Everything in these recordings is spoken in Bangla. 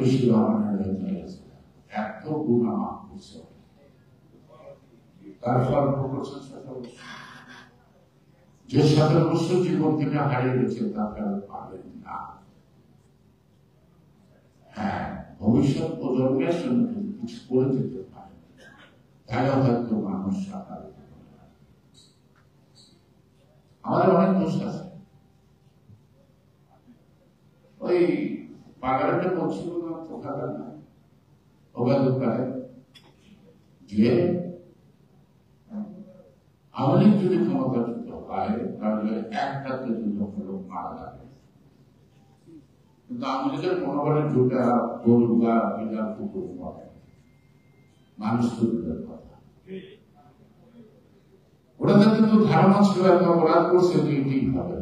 বেশি এত গুণা মাফ করছে, তার ফল ভোগ করছেন 17 বছর। যে 17 বছর জীবন থেকে হারিয়ে গেছে তাকে আর পাবেন না। হ্যাঁ, ভবিষ্যৎ প্রজন্মের জন্য কিছু করে যেতে পারে, তাই হয়তো মানুষ আমাদের অনেক দোষ আছে। ওই পাগারটা বলছিল না, পোকাগার না, ওগাদুকারে যে আওয়ামী লীগ যদি ক্ষমতাচ্যুত হয় তাহলে একটাতে 2 লক্ষ লোক মারা যাবে। কিন্তু আওয়ামী লীগের মনোবলের দুটা গরু বা বিড়াল কুকুর মরে, মানুষ তো দূরের কথা। ওটাতে কিন্তু ধারণা ছিল একটা অপরাধ করছে ঠিক হবে,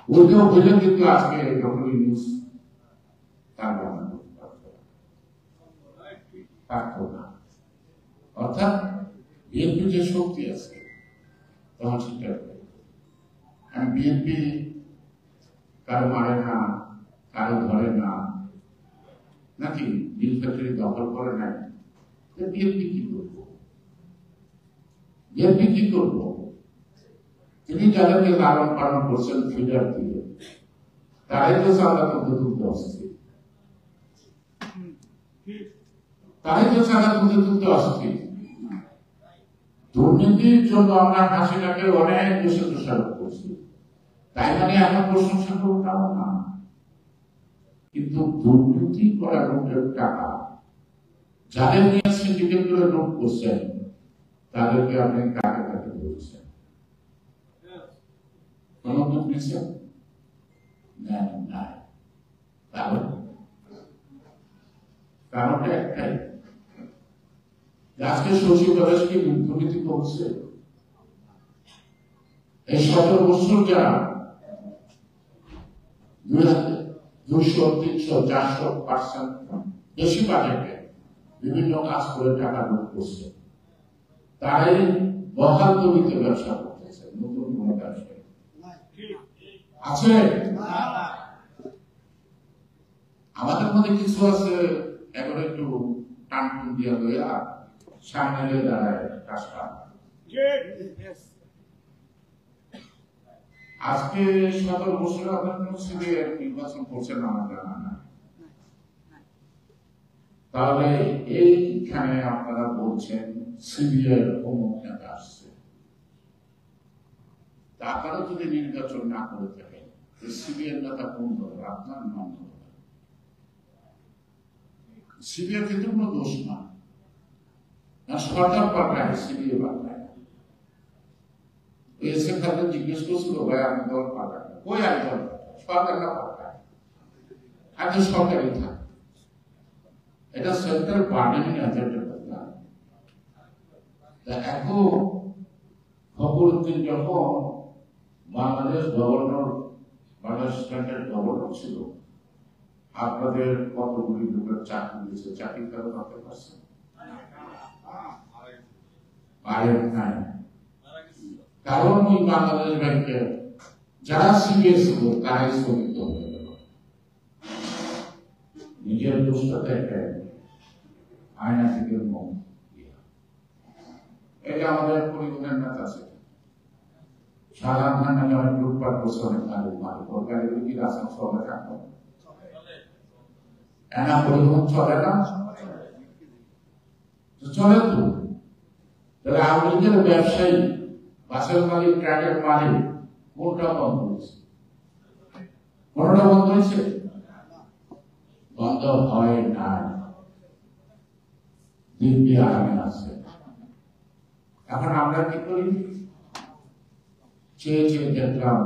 ওইটাও হইলে কিন্তু আজকে যখন নিউজ তার বর্ণনা করতে পারতো না। অর্থাৎ বিএনপি যে শক্তি আছে তখন সেটা আমি বিএনপি কারো মারে না, কারো ধরে না, নাকি নীল ফ্যাক্টরি দখল করে নাই, বিএনপি কি করবো? বিএনপি কি করবো? তিনি যাদেরকে লালন পালন করছেন ফিডার দিয়ে, তারাই তো চাঁদা তুলতে অস্থির, তারাই তো চাঁদা তুলতে অস্থির। দুর্নীতির জন্য আমরা হাসিনাকে অনেক দেশে দোষারোপ করছি, তাই মানে এখন প্রশংসা করবো না। কিন্তু দুর্নীতি করা লোকের টাকা যাদের নিয়ে সিন্ডিকেট করে লুট করছেন তাদেরকে আপনি কাকে কাকে বলছেন? কোন দুঃখ নিচ্ছেন? কারণটা একটাই, আজকে সচিবালয় কি দুর্নীতি করছে? এই 17 বছর যারা 200, 300, 400% বেশি বাজেটে বিভিন্ন কাজ করে টাকা লুট করছে, তাই বহাল জমিতে ব্যবসা করতেছে। নতুন কোন ব্যবসা আছে? আমাদের মধ্যে কিছু আছে এখন একটু টানটুন দিয়ে লইয়া সামনে দাঁড়ায় কাজটা। আজকে 17 বছর আপনার সিরিয়ার নির্বাচন করছেন আমার জানা না, তাহলে এইখানে আপনারা বলছেন সিরিয়ার অমুক নেতা আসছে, আপনারা যদি নির্বাচন না করে থাকেন সিরিয়ার নেতা কোন দলের? আপনার নাম সিরিয়ার কিন্তু কোনো দোষ না, সরকার পাঠায়, সিরিয়া পাঠায়। এসে খালি জিজ্ঞেস করছিল ভাই আমি দল পাঠায়, কই আমি দল পাঠায়? সরকার না পাঠায়, আমি সরকারই থাকি। এটা সেন্ট্রাল পার্লামেন্ট এজেন্ডা কথা। এখন ফখরুদ্দিন যখন Bangladesh governor, Bangladesh standard governor ছিল, আপনাদের কতগুলি লোকের চাকরি দিয়েছে, চাকরি কারণ হতে পারছে নাই, কারণ ওই বাংলাদেশ ব্যাংকের যারা সিবিএ ছিল তারাই স্থগিত হয়ে গেল। নিজের দোষটা দেখে আয়না থেকে মুখ দিয়া। এটা আমাদের পরিবারের নেতা আছে সাধারণ খান নামে অনেক লুটপাট করছে, অনেক গাড়ি মালিক, ওর গাড়ি কি রাস্তা চলে থাকতো এনা পরিবহন চলে না, চলে তো। তাহলে আওয়ামী লীগের ব্যবসায়ী, বাসের মালিক, ট্রাকের মালিক কোনটা বন্ধ হয়েছে? কোনটা বন্ধ হয়েছে? বন্ধ হয় না, দিব্যি আরামে আছে। এখন আমরা কি করি? চেয়ে চেয়ে দেখলাম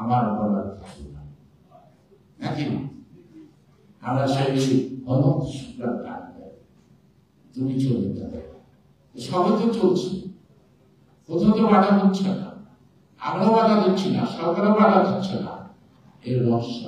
আমার বলার কিছু না, নাকি আমরা সেই তুমি চলে যাবে, সবে তো চলছে, কোথাও তো বাধা হচ্ছে না, আমরাও বাধা দিচ্ছি না, সরকারও বাধা দিচ্ছে না। এর রহস্য